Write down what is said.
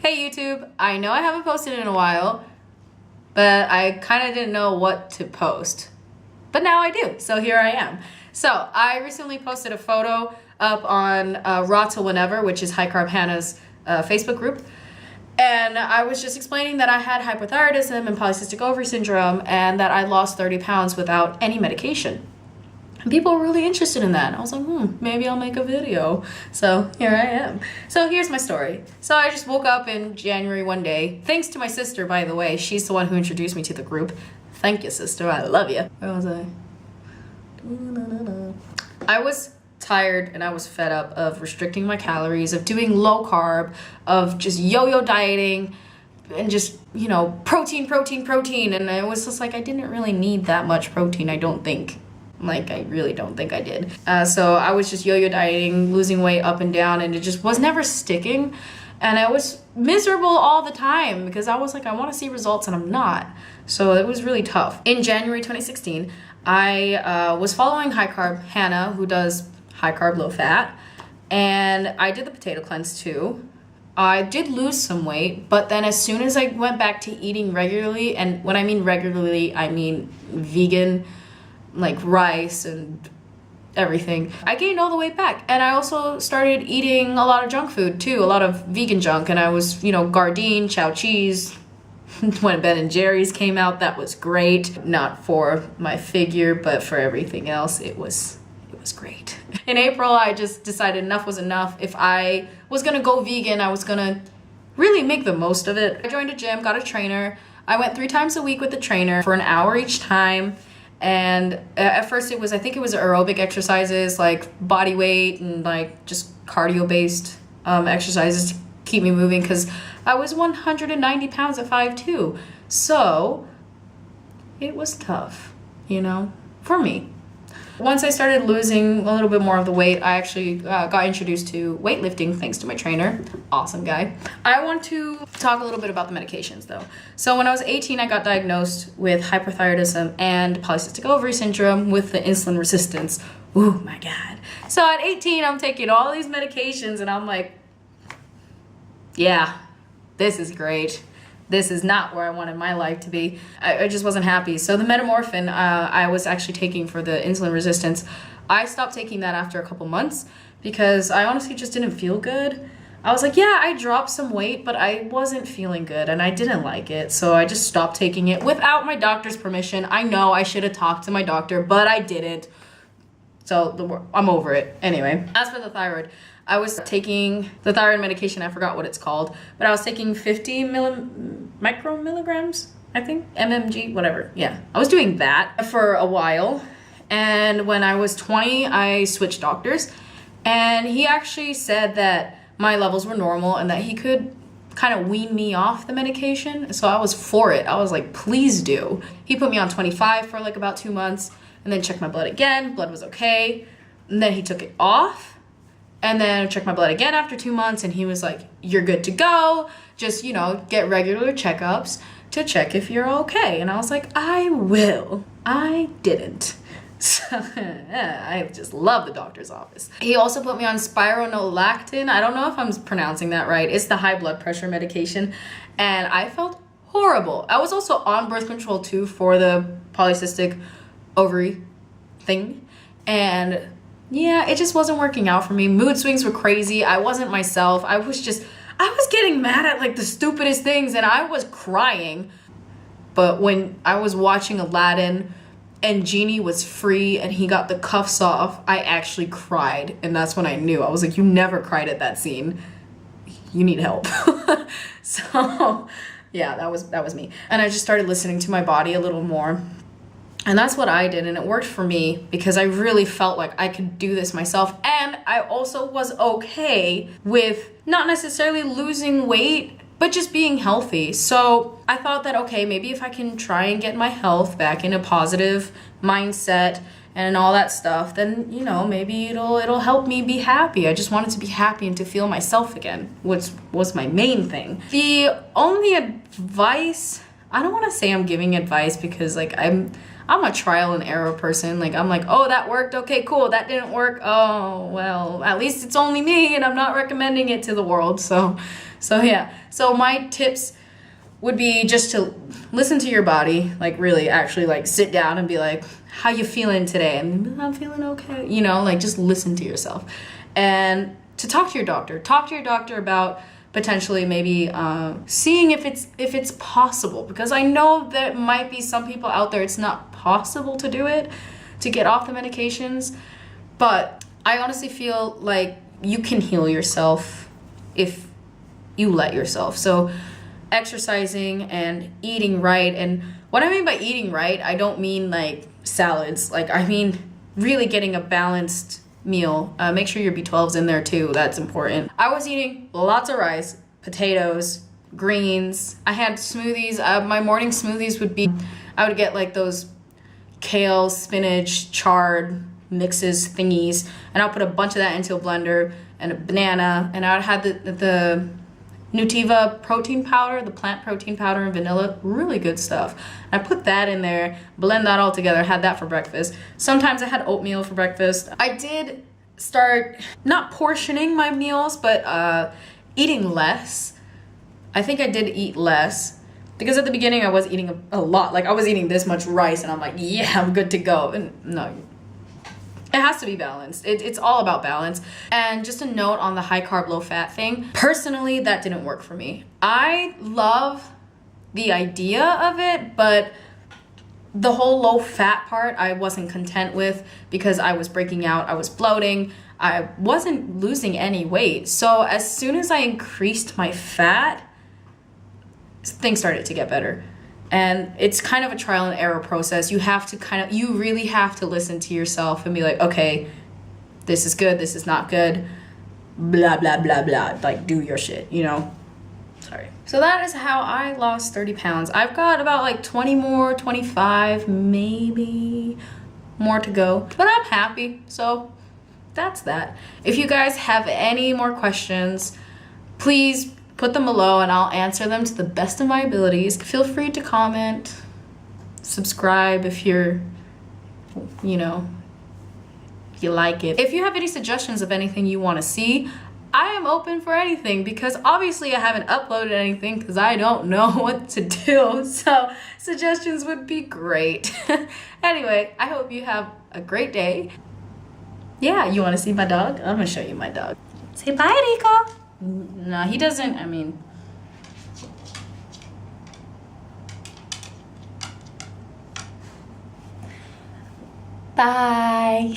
Hey YouTube, I know I haven't posted in a while, but I kind of didn't know what to post. But now I do, so here I am. So I recently posted a photo up on Raw Till Whenever, which is High Carb Hannah's Facebook group. And I was just explaining that I had hypothyroidism and polycystic ovary syndrome and that I lost 30 pounds without any medication. And people were really interested in that. And I was like, maybe I'll make a video. So here I am. So here's my story. So I just woke up in January one day. Thanks to my sister, by the way. She's the one who introduced me to the group. Thank you, sister. I love you. Where was I? I was tired and I was fed up of restricting my calories, of doing low carb, of just yo-yo dieting and just, you know, protein. And it was just like, I didn't really need that much protein, I don't think. Like, I really don't think I did. So I was just yo-yo dieting, losing weight up and down, and it just was never sticking. And I was miserable all the time because I was like, I want to see results and I'm not. So it was really tough. In January 2016, I was following High Carb Hannah, who does high carb, low fat. And I did the potato cleanse too. I did lose some weight, but then as soon as I went back to eating regularly, and when I mean regularly, I mean vegan, like rice and everything, I gained all the weight back. And I also started eating a lot of junk food too, a lot of vegan junk. And I was, you know, Gardein, Chow cheese. When Ben and Jerry's came out, that was great. Not for my figure, but for everything else, it was great. In April, I just decided enough was enough. If I was gonna go vegan, I was gonna really make the most of it. I joined a gym, got a trainer. I went 3 times a week with the trainer for an hour each time. And at first I think it was aerobic exercises, like body weight and like just cardio based exercises to keep me moving, because I was 190 pounds at 5'2". So it was tough, you know, for me. Once I started losing a little bit more of the weight, I actually got introduced to weightlifting thanks to my trainer. Awesome guy. I want to talk a little bit about the medications though. So when I was 18, I got diagnosed with hypothyroidism and polycystic ovary syndrome with the insulin resistance. Oh my God. So at 18, I'm taking all these medications and I'm like, yeah, this is great. This is not where I wanted my life to be. I just wasn't happy. So the metamorphin I was actually taking for the insulin resistance, I stopped taking that after a couple months because I honestly just didn't feel good. I was like, yeah, I dropped some weight, but I wasn't feeling good and I didn't like it. So I just stopped taking it without my doctor's permission. I know I should have talked to my doctor, but I didn't. So I'm over it. Anyway, as for the thyroid, I was taking the thyroid medication, I forgot what it's called, but I was taking 50 micromilligrams, I think, mmg, whatever. Yeah, I was doing that for a while. And when I was 20, I switched doctors. And he actually said that my levels were normal and that he could kind of wean me off the medication. So I was for it. I was like, please do. He put me on 25 for like about 2 months and then checked my blood again. Blood was okay. And then he took it off. And then I checked my blood again after 2 months and he was like, you're good to go. Just, you know, get regular checkups to check if you're okay. And I was like, I will. I didn't. So I just love the doctor's office. He also put me on spironolactone. I don't know if I'm pronouncing that right. It's the high blood pressure medication. And I felt horrible. I was also on birth control too for the polycystic ovary thing. And yeah, it just wasn't working out for me. Mood swings were crazy. I wasn't myself. I was getting mad at like the stupidest things and I was crying. But when I was watching Aladdin and Genie was free and he got the cuffs off, I actually cried. And that's when I knew. I was like, you never cried at that scene. You need help. So yeah, that was me. And I just started listening to my body a little more. And that's what I did, and it worked for me because I really felt like I could do this myself. And I also was okay with not necessarily losing weight, but just being healthy. So I thought that, okay, maybe if I can try and get my health back in a positive mindset and all that stuff, then, you know, maybe it'll help me be happy. I just wanted to be happy and to feel myself again, which was my main thing. The only advice, I don't want to say I'm giving advice because like I'm I'm a trial and error person. Like, I'm like, oh, that worked. Okay, cool. That didn't work. Oh, well, at least it's only me and I'm not recommending it to the world. So yeah. So my tips would be just to listen to your body, like really actually like sit down and be like, how you feeling today? And I'm feeling okay. You know, like just listen to yourself. And to talk to your doctor. Talk to your doctor about potentially maybe seeing if it's possible, because I know there might be some people out there it's not possible to do it, to get off the medications, but I honestly feel like you can heal yourself if you let yourself. So exercising and eating right, and what I mean by eating right, I don't mean like salads, like I mean really getting a balanced meal. Make sure your B12's in there too, that's important. I was eating lots of rice, potatoes, greens. I had smoothies. My morning smoothies would be, I would get like those kale, spinach, chard mixes thingies, and I'll put a bunch of that into a blender, and a banana, and I would have the Nutiva protein powder, the plant protein powder, and vanilla, really good stuff. I put that in there, blend that all together, had that for breakfast. Sometimes I had oatmeal for breakfast. I did start not portioning my meals, but eating less. I think I did eat less, because at the beginning I was eating a lot. Like I was eating this much rice and I'm like, yeah, I'm good to go. And no, it has to be balanced. It's all about balance. And just a note on the high carb, low fat thing. Personally, that didn't work for me. I love the idea of it, but the whole low fat part, I wasn't content with, because I was breaking out, I was bloating, I wasn't losing any weight. So as soon as I increased my fat, things started to get better. And it's kind of a trial and error process. You really have to listen to yourself and be like, okay, this is good, this is not good, blah, blah, blah, blah. Like, do your shit, you know? Sorry. So that is how I lost 30 pounds. I've got about like 20 more, 25, maybe more to go. But I'm happy, so that's that. If you guys have any more questions, please put them below and I'll answer them to the best of my abilities. Feel free to comment, subscribe if you're, you know, if you like it. If you have any suggestions of anything you want to see, I am open for anything, because obviously I haven't uploaded anything because I don't know what to do. So suggestions would be great. Anyway, I hope you have a great day. Yeah, you want to see my dog? I'm going to show you my dog. Say bye, Rico. No, he doesn't, I mean. Bye.